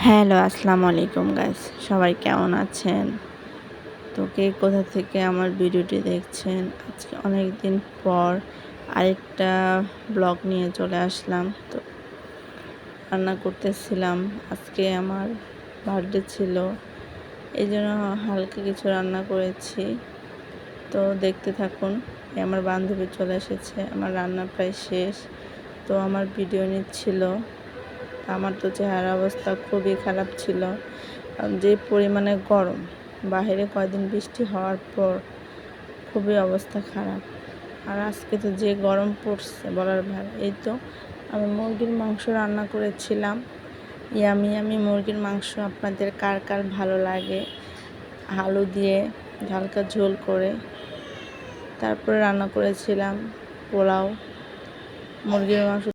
Hello, আসসালামু আলাইকুম guys. সবাই কেমন আছেন? তো কে কোথা থেকে আমার ভিডিওটি দেখছেন? আজকে অনেক দিন পর আরেকটা ব্লগ নিয়ে চলে আসলাম। তো রান্না করতেছিলাম। আজকে আমার বার্থডে ছিল। এইজন্য হালকা কিছু রান্না করেছি। তো দেখতে থাকুন। আমার বান্ধবী চলে এসেছে। আমার রান্না প্রায় শেষ। তো আমার ভিডিও নিচ্ছিল। আমার তো চেহারা অবস্থা খুবই খারাপ ছিল। যে পরিমাণে গরম, বাইরে কয়দিন বৃষ্টি হওয়ার পর খুবই অবস্থা খারাপ। আর আজকে তো যে গরম পড়ছে বলার ভার। এই তো আমি মুরগির মাংস রান্না করেছিলাম। ইয়ামি মুরগির মাংস আপনাদের কার কার ভালো লাগে, আলু দিয়ে হালকা ঝোল করে। তারপরে রান্না করেছিলাম পোলাও, মুরগির মাংস।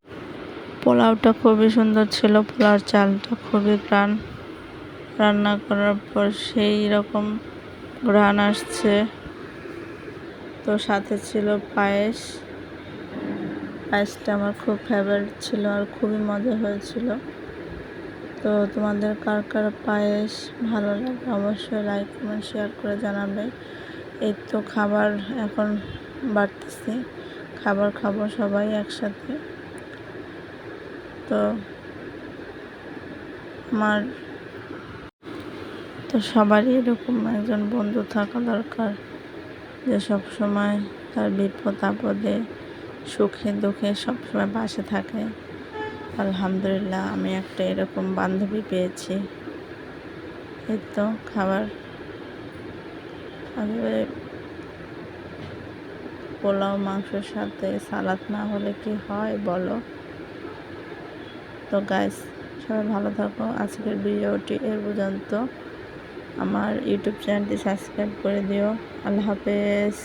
পোলাওটা খুবই সুন্দর ছিল। পোলাওর চালটা খুবই প্রাণ। রান্না করার পর সেই রকম ঘ্রাণ আসছে। তো সাথে ছিল পায়েস। পায়েসটা আমার খুব ফেভারিট ছিল আর খুবই মজা হয়েছিল। তো তোমাদের কার কার পায়েস ভালো লাগে অবশ্যই লাইক কমেন্ট শেয়ার করে জানাবে। এই তো খাবার এখন বাড়তেছি, খাবার খাবো সবাই একসাথে। তো আমার তো সবারই এরকম একজন বন্ধু থাকা দরকার, যে সবসময় তার বিপদ আপদে সুখে দুঃখে সবসময় পাশে থাকে। আলহামদুলিল্লাহ আমি একটা এরকম বান্ধবী পেয়েছি। এই তো খাবার পোলাও মাংসের সাথে সালাদ না হলে কি হয় বলো? তো গাইস, সবাই ভালো থাকো। আজকের ভিডিওটি এ পর্যন্ত। আমার ইউটিউব চ্যানেলটি সাবস্ক্রাইব করে দিও। আল্লাহ হাফেজ।